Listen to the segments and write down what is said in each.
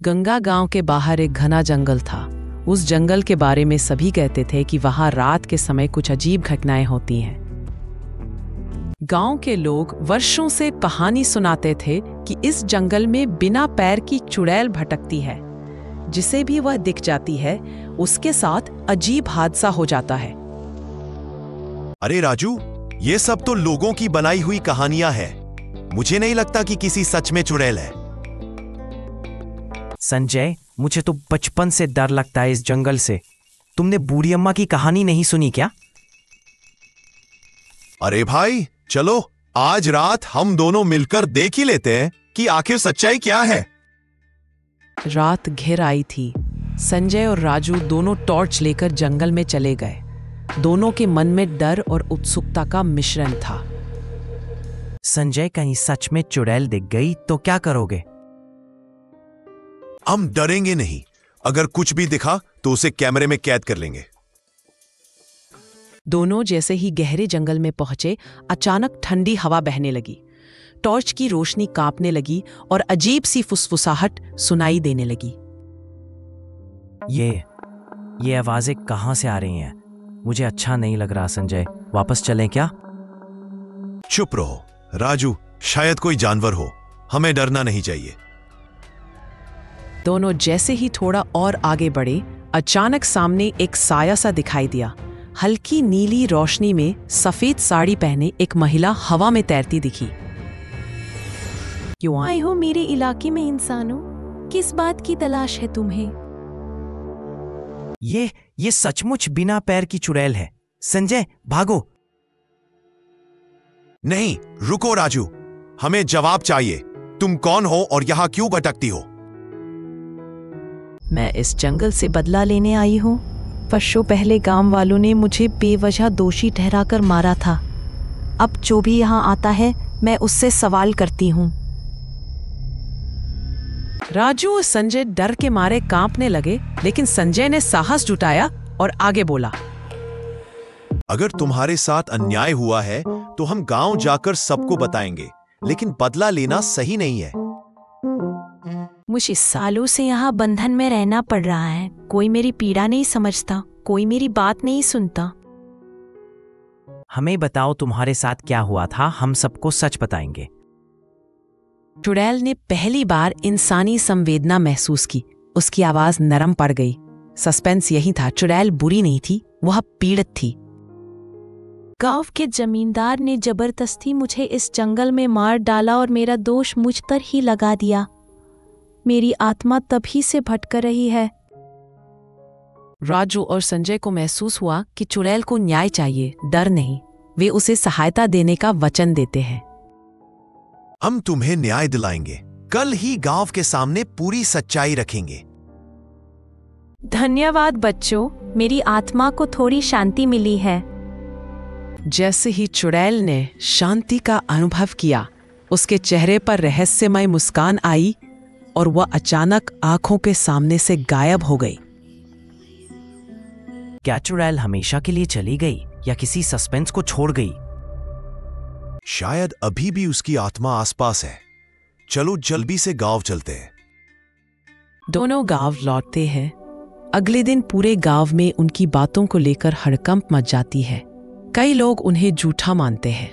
गंगा गांव के बाहर एक घना जंगल था। उस जंगल के बारे में सभी कहते थे कि वहां रात के समय कुछ अजीब घटनाएं होती हैं। गांव के लोग वर्षों से कहानी सुनाते थे कि इस जंगल में बिना पैर की चुड़ैल भटकती है। जिसे भी वह दिख जाती है उसके साथ अजीब हादसा हो जाता है। अरे राजू, ये सब तो लोगों की बनाई हुई कहानियां हैं। मुझे नहीं लगता कि किसी सच में चुड़ैल है। संजय, मुझे तो बचपन से डर लगता है इस जंगल से। तुमने बूढ़ी अम्मा की कहानी नहीं सुनी क्या? अरे भाई, चलो आज रात हम दोनों मिलकर देख ही लेते हैं कि आखिर सच्चाई क्या है। रात घिर आई थी। संजय और राजू दोनों टॉर्च लेकर जंगल में चले गए। दोनों के मन में डर और उत्सुकता का मिश्रण था। संजय, कहीं सच में चुड़ैल दिख गई तो क्या करोगे? हम डरेंगे नहीं। अगर कुछ भी दिखा तो उसे कैमरे में कैद कर लेंगे। दोनों जैसे ही गहरे जंगल में पहुंचे, अचानक ठंडी हवा बहने लगी। टॉर्च की रोशनी कांपने लगी और अजीब सी फुसफुसाहट सुनाई देने लगी। ये आवाजें कहां से आ रही हैं? मुझे अच्छा नहीं लग रहा। संजय, वापस चलें क्या? चुप रहो राजू, शायद कोई जानवर हो। हमें डरना नहीं चाहिए। दोनों जैसे ही थोड़ा और आगे बढ़े, अचानक सामने एक साया सा दिखाई दिया। हल्की नीली रोशनी में सफेद साड़ी पहने एक महिला हवा में तैरती दिखी। क्यों आए हो मेरे इलाके में इंसानों? किस बात की तलाश है तुम्हें? ये सचमुच बिना पैर की चुड़ैल है। संजय, भागो। नहीं, रुको राजू, हमें जवाब चाहिए। तुम कौन हो और यहां क्यों भटकती हो? मैं इस जंगल से बदला लेने आई हूँ। वर्षों पहले गांव वालों ने मुझे बेवजह दोषी ठहराकर मारा था। अब जो भी यहाँ आता है मैं उससे सवाल करती हूँ। राजू और संजय डर के मारे कांपने लगे, लेकिन संजय ने साहस जुटाया और आगे बोला, अगर तुम्हारे साथ अन्याय हुआ है तो हम गांव जाकर सबको बताएंगे, लेकिन बदला लेना सही नहीं है। मुझे सालों से यहाँ बंधन में रहना पड़ रहा है। कोई मेरी पीड़ा नहीं समझता, कोई मेरी बात नहीं सुनता। हमें बताओ तुम्हारे साथ क्या हुआ था, हम सबको सच बताएंगे। चुड़ैल ने पहली बार इंसानी संवेदना महसूस की। उसकी आवाज नरम पड़ गई। सस्पेंस यही था, चुड़ैल बुरी नहीं थी, वह पीड़ित थी। गांव के जमींदार ने जबरदस्ती मुझे इस जंगल में मार डाला और मेरा दोष मुझ पर ही लगा दिया। मेरी आत्मा तभी से भटक रही है। राजू और संजय को महसूस हुआ कि चुड़ैल को न्याय चाहिए, डर नहीं। वे उसे सहायता देने का वचन देते हैं। हम तुम्हें न्याय दिलाएंगे। कल ही गांव के सामने पूरी सच्चाई रखेंगे। धन्यवाद बच्चों, मेरी आत्मा को थोड़ी शांति मिली है। जैसे ही चुड़ैल ने शांति का अनुभव किया, उसके चेहरे पर रहस्यमय मुस्कान आई और वह अचानक आंखों के सामने से गायब हो गई। क्या चुड़ैल हमेशा के लिए चली गई या किसी सस्पेंस को छोड़ गई? शायद अभी भी उसकी आत्मा आसपास है। चलो जल्दी से गांव चलते हैं। दोनों गांव लौटते हैं। अगले दिन पूरे गांव में उनकी बातों को लेकर हड़कंप मच जाती है। कई लोग उन्हें झूठा मानते हैं।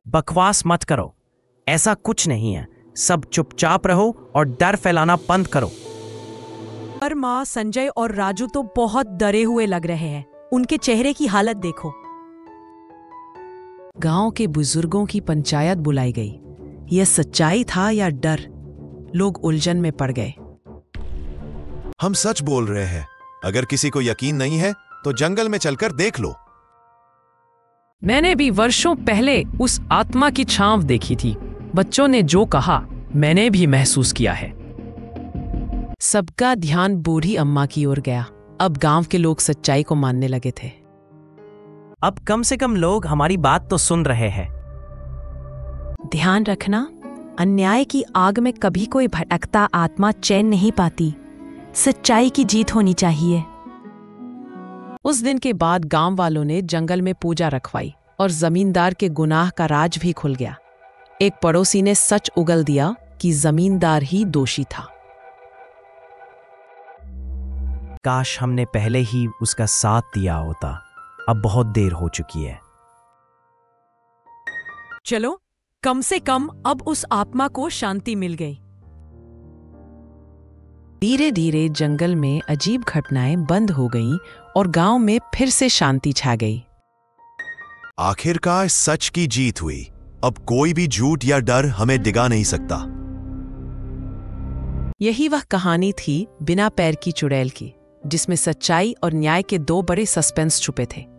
बकवास मत करो, ऐसा कुछ नहीं है। सब चुपचाप रहो और डर फैलाना बंद करो। पर माँ, संजय और राजू तो बहुत डरे हुए लग रहे हैं। उनके चेहरे की हालत देखो। गांव के बुजुर्गों की पंचायत बुलाई गई। यह सच्चाई था या डर? लोग उलझन में पड़ गए। हम सच बोल रहे हैं। अगर किसी को यकीन नहीं है तो जंगल में चलकर देख लो। मैंने भी वर्षों पहले उस आत्मा की छांव देखी थी। बच्चों ने जो कहा मैंने भी महसूस किया है। सबका ध्यान बूढ़ी अम्मा की ओर गया। अब गांव के लोग सच्चाई को मानने लगे थे। अब कम से कम लोग हमारी बात तो सुन रहे हैं। ध्यान रखना, अन्याय की आग में कभी कोई भटकता आत्मा चैन नहीं पाती। सच्चाई की जीत होनी चाहिए। उस दिन के बाद गांव वालों ने जंगल में पूजा रखवाई और जमींदार के गुनाह का राज भी खुल गया। एक पड़ोसी ने सच उगल दिया कि जमींदार ही दोषी था। काश हमने पहले ही उसका साथ दिया होता। अब बहुत देर हो चुकी है। चलो, कम से कम अब उस आत्मा को शांति मिल गई। धीरे धीरे जंगल में अजीब घटनाएं बंद हो गईं और गांव में फिर से शांति छा गई। आखिरकार सच की जीत हुई। अब कोई भी झूठ या डर हमें डिगा नहीं सकता। यही वह कहानी थी बिना पैर की चुड़ैल की, जिसमें सच्चाई और न्याय के दो बड़े सस्पेंस छुपे थे।